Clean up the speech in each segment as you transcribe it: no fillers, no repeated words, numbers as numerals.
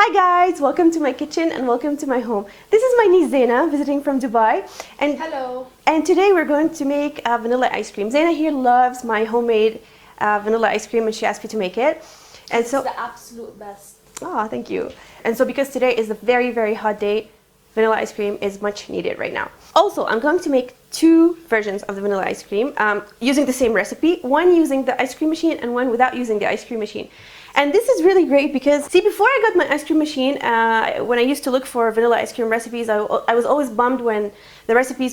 Hi guys, welcome to my kitchen and welcome to my home. This is my niece Zaina visiting from Dubai. And hello. And today we're going to make vanilla ice cream. Zaina here loves my homemade vanilla ice cream and she asked me to make it. And so it's the absolute best. Oh, thank you. And so because today is a very, very hot day, vanilla ice cream is much needed right now. Also, I'm going to make two versions of the vanilla ice cream using the same recipe, one using the ice cream machine and one without using the ice cream machine. And this is really great because, see, before I got my ice cream machine, when I used to look for vanilla ice cream recipes, I was always bummed when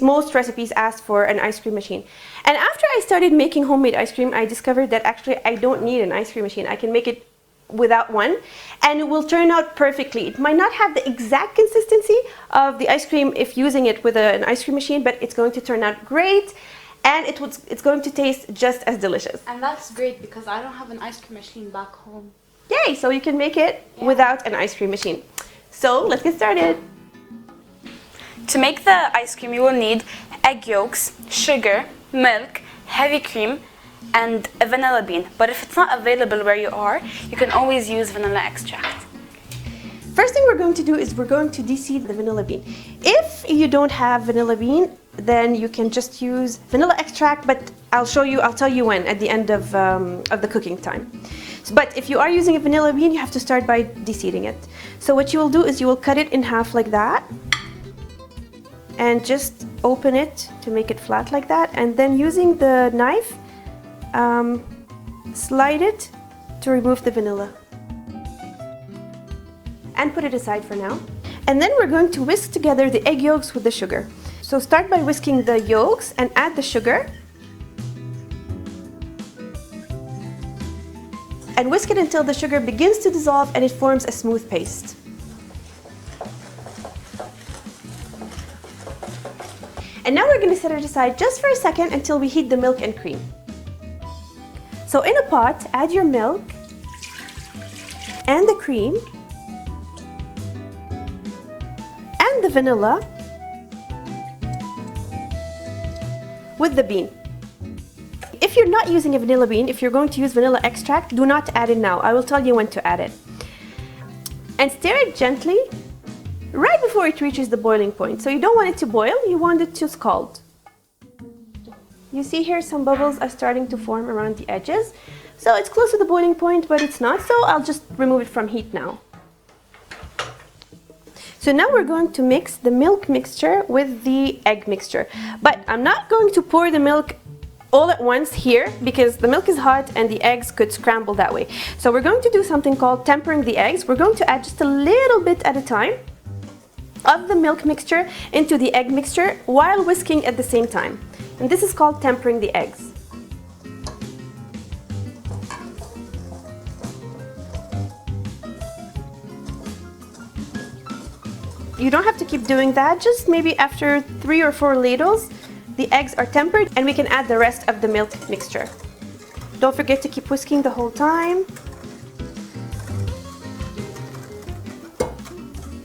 most recipes asked for an ice cream machine. And after I started making homemade ice cream, I discovered that actually I don't need an ice cream machine. I can make it without one and it will turn out perfectly. It might not have the exact consistency of the ice cream if using it with an ice cream machine, but it's going to turn out great and it's going to taste just as delicious. And that's great because I don't have an ice cream machine back home. Yay! So you can make it without an ice cream machine. So let's get started. To make the ice cream you will need egg yolks, sugar, milk, heavy cream, and a vanilla bean. But if it's not available where you are, you can always use vanilla extract. First thing we're going to do is we're going to de-seed the vanilla bean. If you don't have vanilla bean, then you can just use vanilla extract, but I'll tell you when at the end of the cooking time. But if you are using a vanilla bean, you have to start by de-seeding it. So what you will do is you will cut it in half like that and just open it to make it flat like that, and then using the knife slide it to remove the vanilla and put it aside for now. And then we're going to whisk together the egg yolks with the sugar. So start by whisking the yolks and add the sugar and whisk it until the sugar begins to dissolve and it forms a smooth paste. And now we're going to set it aside just for a second until we heat the milk and cream. So in a pot, add your milk and the cream and the vanilla with the bean. If you're not using a vanilla bean, if you're going to use vanilla extract, do not add it now. I will tell you when to add it. And stir it gently right before it reaches the boiling point. So you don't want it to boil, you want it to scald. You see here some bubbles are starting to form around the edges. So it's close to the boiling point, but it's not, so I'll just remove it from heat now. So now we're going to mix the milk mixture with the egg mixture. But I'm not going to pour the milk all at once here because the milk is hot and the eggs could scramble that way. So we're going to do something called tempering the eggs. We're going to add just a little bit at a time of the milk mixture into the egg mixture while whisking at the same time. And this is called tempering the eggs. You don't have to keep doing that, just maybe after 3 or 4 ladles, the eggs are tempered and we can add the rest of the milk mixture. Don't forget to keep whisking the whole time.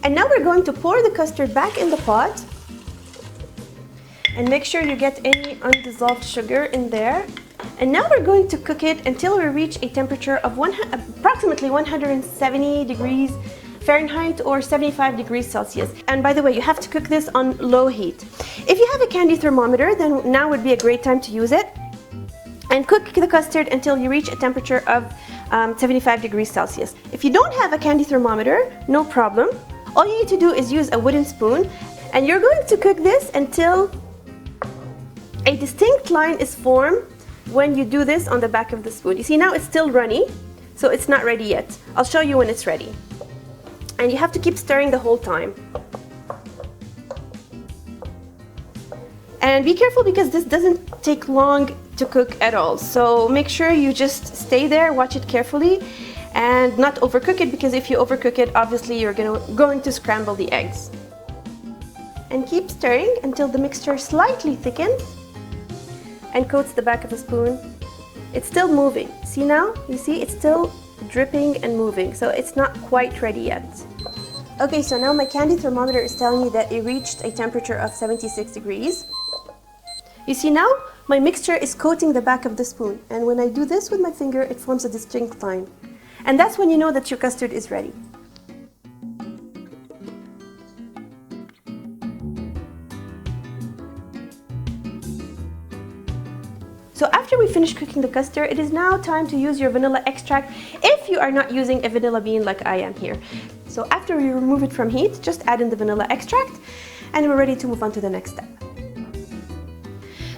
And now we're going to pour the custard back in the pot and make sure you get any undissolved sugar in there. And now we're going to cook it until we reach a temperature of approximately 170 degrees Fahrenheit or 75 degrees Celsius. And by the way, you have to cook this on low heat. If you have a candy thermometer, then now would be a great time to use it. And cook the custard until you reach a temperature of 75 degrees Celsius. If you don't have a candy thermometer, no problem. All you need to do is use a wooden spoon and you're going to cook this until a distinct line is formed when you do this on the back of the spoon. You see now it's still runny, so it's not ready yet. I'll show you when it's ready. And you have to keep stirring the whole time. And be careful because this doesn't take long to cook at all. So make sure you just stay there, watch it carefully, and not overcook it because if you overcook it, obviously you're going to scramble the eggs. And keep stirring until the mixture slightly thickens and coats the back of the spoon. It's still moving. See now? You see it's still dripping and moving, so it's not quite ready yet. Okay, so now my candy thermometer is telling me that it reached a temperature of 76 degrees. You see now my mixture is coating the back of the spoon, and when I do this with my finger it forms a distinct line. And that's when you know that your custard is ready. So after we finish cooking the custard, it is now time to use your vanilla extract if you are not using a vanilla bean like I am here. So after we remove it from heat, just add in the vanilla extract and we're ready to move on to the next step.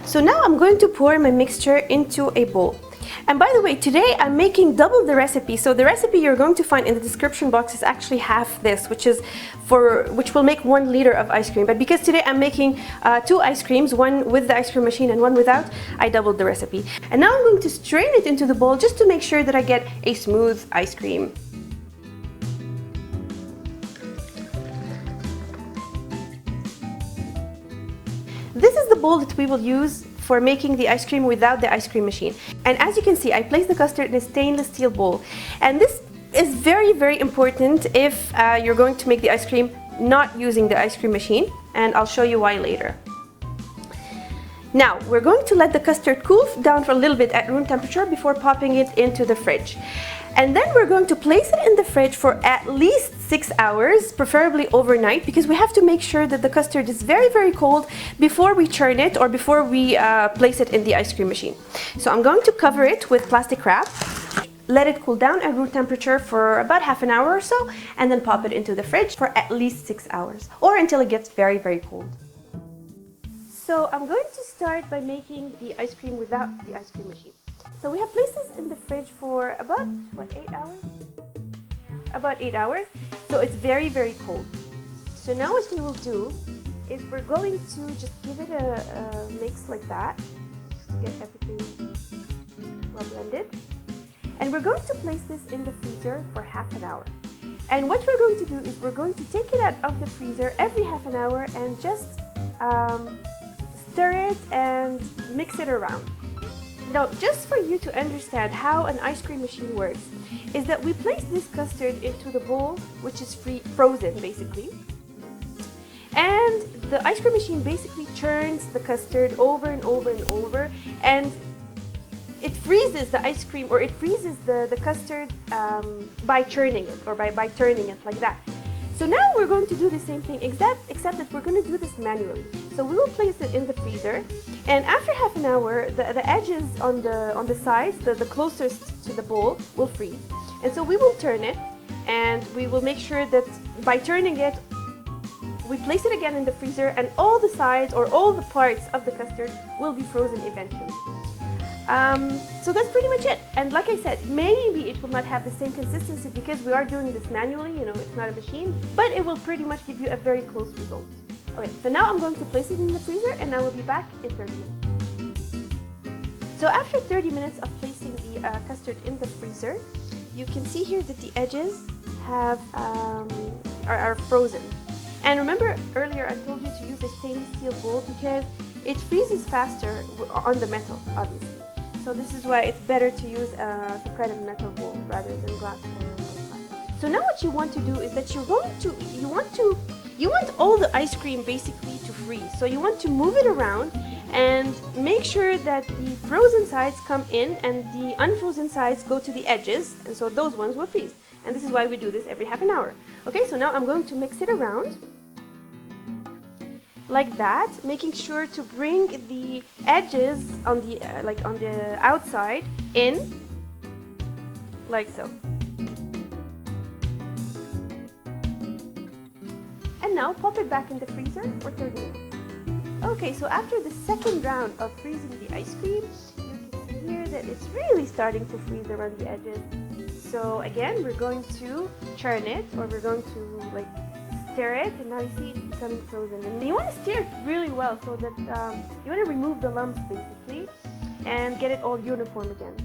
So now I'm going to pour my mixture into a bowl. And by the way, today I'm making double the recipe. So the recipe you're going to find in the description box is actually half this, which will make 1 liter of ice cream. But because today I'm making 2 ice creams, one with the ice cream machine and one without, I doubled the recipe. And now I'm going to strain it into the bowl just to make sure that I get a smooth ice cream. This is the bowl that we will use for making the ice cream without the ice cream machine. And as you can see, I placed the custard in a stainless steel bowl. And this is very, very important if you're going to make the ice cream not using the ice cream machine. And I'll show you why later. Now, we're going to let the custard cool down for a little bit at room temperature before popping it into the fridge. And then we're going to place it in the fridge for at least 6 hours, preferably overnight, because we have to make sure that the custard is very, very cold before we churn it or before we place it in the ice cream machine. So I'm going to cover it with plastic wrap, let it cool down at room temperature for about half an hour or so, and then pop it into the fridge for at least 6 hours or until it gets very, very cold. So I'm going to start by making the ice cream without the ice cream machine. So we have placed this in the fridge for about, what, 8 hours? About 8 hours. So it's very, very cold. So now what we will do is we're going to just give it a mix like that. Just get everything well blended. And we're going to place this in the freezer for half an hour. And what we're going to do is we're going to take it out of the freezer every half an hour and just stir it and mix it around. Now, just for you to understand how an ice cream machine works, is that we place this custard into the bowl, which is frozen basically. And the ice cream machine basically churns the custard over and over and over, and it freezes the ice cream, or it freezes the custard by churning it, or by turning it like that. So now we're going to do the same thing, except that we're going to do this manually. So we will place it in the freezer, and after half an hour, the edges on the sides, the closest to the bowl, will freeze. And so we will turn it, and we will make sure that by turning it, we place it again in the freezer, and all the sides or all the parts of the custard will be frozen eventually. So that's pretty much it. And like I said, maybe it will not have the same consistency because we are doing this manually, you know, it's not a machine, but it will pretty much give you a very close result. Okay, so now I'm going to place it in the freezer and I will be back in 30 minutes. So after 30 minutes of placing the custard in the freezer, you can see here that the edges are frozen. And remember earlier I told you to use a stainless steel bowl because it freezes faster on the metal, obviously. So this is why it's better to use a threaded metal bowl rather than glass bowl. So now what you want to do is that you want all the ice cream basically to freeze. So you want to move it around and make sure that the frozen sides come in and the unfrozen sides go to the edges, and so those ones will freeze. And this is why we do this every half an hour. Okay, so now I'm going to mix it around like that, making sure to bring the edges on the on the outside in, like so. And now pop it back in the freezer for 30 minutes. Okay, so after the second round of freezing the ice cream, you can see here that it's really starting to freeze around the edges. So again, we're going to churn it, or we're going to stir it, and now you see it's becoming frozen. And you want to stir it really well so that you want to remove the lumps basically and get it all uniform again.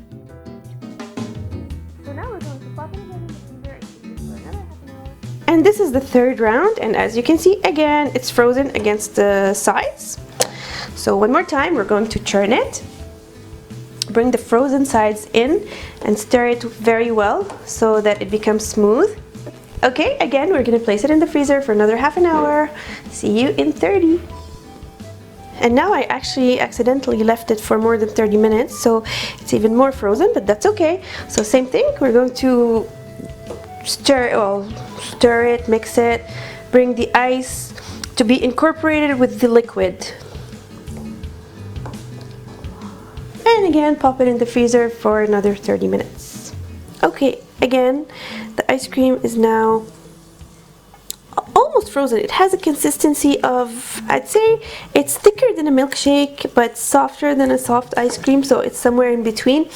So now we're going to pop it again in the freezer and keep it for another half an hour. And this is the third round, and as you can see, again, it's frozen against the sides. So one more time, we're going to churn it, bring the frozen sides in, and stir it very well so that it becomes smooth. Okay, again, we're going to place it in the freezer for another half an hour. See you in 30. And now I actually accidentally left it for more than 30 minutes, so it's even more frozen, but that's okay. So same thing, we're going to stir it, mix it, bring the ice to be incorporated with the liquid. and again pop it in the freezer for another 30 minutes. Okay, again the ice cream is now almost frozen. It has a consistency of, I'd say it's thicker than a milkshake but softer than a soft ice cream, so it's somewhere in between.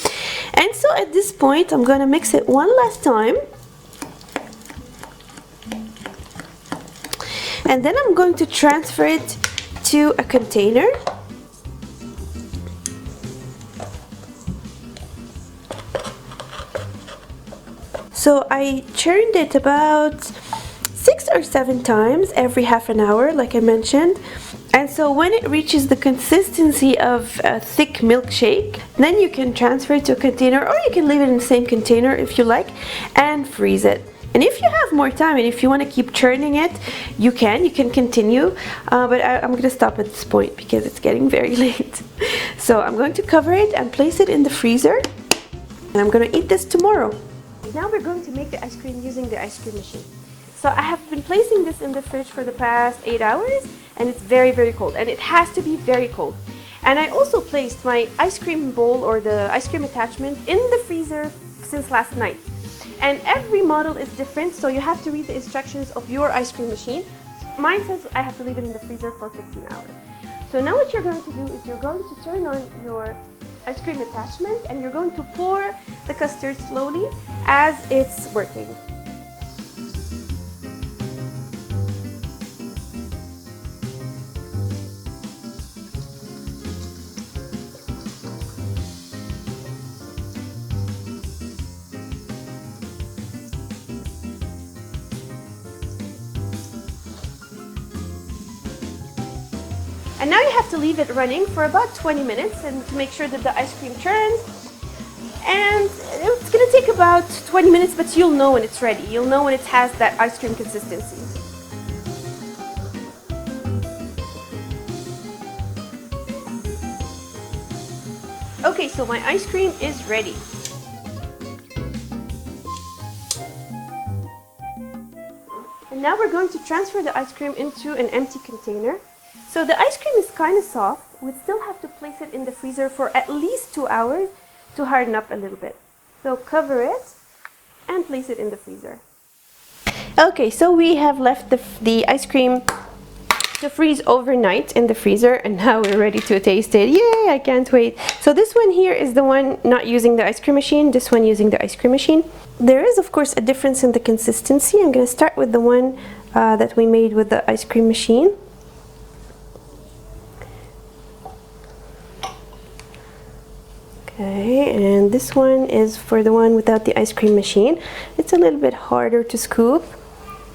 And so at this point I'm going to mix it one last time, and then I'm going to transfer it to a container. So I churned it about 6 or 7 times every half an hour, like I mentioned. And so when it reaches the consistency of a thick milkshake, then you can transfer it to a container, or you can leave it in the same container if you like and freeze it. And if you have more time and if you want to keep churning it, you can continue, but I'm going to stop at this point because it's getting very late. So I'm going to cover it and place it in the freezer, and I'm going to eat this tomorrow. Now we're going to make the ice cream using the ice cream machine. So I have been placing this in the fridge for the past 8 hours, and it's very, very cold, and it has to be very cold. And I also placed my ice cream bowl, or the ice cream attachment, in the freezer since last night. And every model is different, so you have to read the instructions of your ice cream machine. Mine says I have to leave it in the freezer for 15 hours. So now what you're going to do is you're going to turn on your ice cream attachment, and you're going to pour the custard slowly as it's working. And now you have to leave it running for about 20 minutes and to make sure that the ice cream churns. And it's going to take about 20 minutes, but you'll know when it's ready. You'll know when it has that ice cream consistency. Okay, so my ice cream is ready. And now we're going to transfer the ice cream into an empty container. So the ice cream is kind of soft. We still have to place it in the freezer for at least 2 hours to harden up a little bit. So cover it and place it in the freezer. Okay, so we have left the ice cream to freeze overnight in the freezer, and now we're ready to taste it. Yay, I can't wait. So this one here is the one not using the ice cream machine, this one using the ice cream machine. There is of course a difference in the consistency. I'm going to start with the one that we made with the ice cream machine. Okay, and this one is for the one without the ice cream machine. It's a little bit harder to scoop,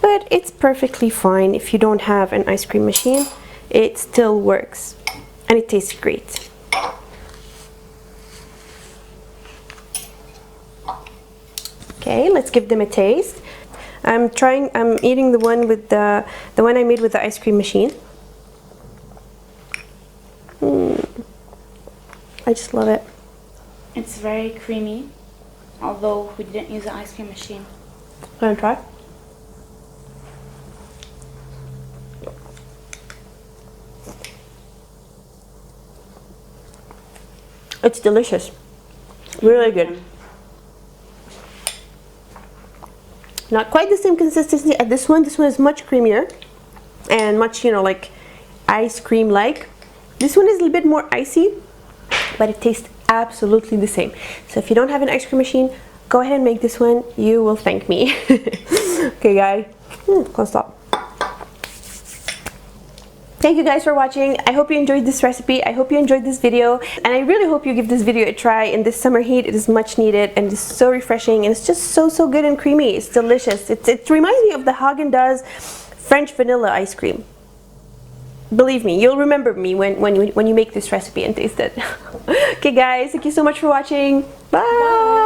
but it's perfectly fine. If you don't have an ice cream machine, it still works and it tastes great. Okay, let's give them a taste. I'm eating the one with the one I made with the ice cream machine. I just love it. It's very creamy, although we didn't use the ice cream machine. Want to try? It's delicious. Really good. Not quite the same consistency as this one. This one is much creamier and much, like ice cream like. This one is a little bit more icy, but it tastes absolutely the same. So if you don't have an ice cream machine, go ahead and make this one. You will thank me. Okay guys, can't stop. Thank you guys for watching. I hope you enjoyed this recipe. I hope you enjoyed this video, and I really hope you give this video a try in this summer heat. It is much needed and it's so refreshing, and it's just so good and creamy. It's delicious. It reminds me of the Haagen-Dazs French vanilla ice cream. Believe me, you'll remember me when you make this recipe and taste it. Okay guys, thank you so much for watching. Bye.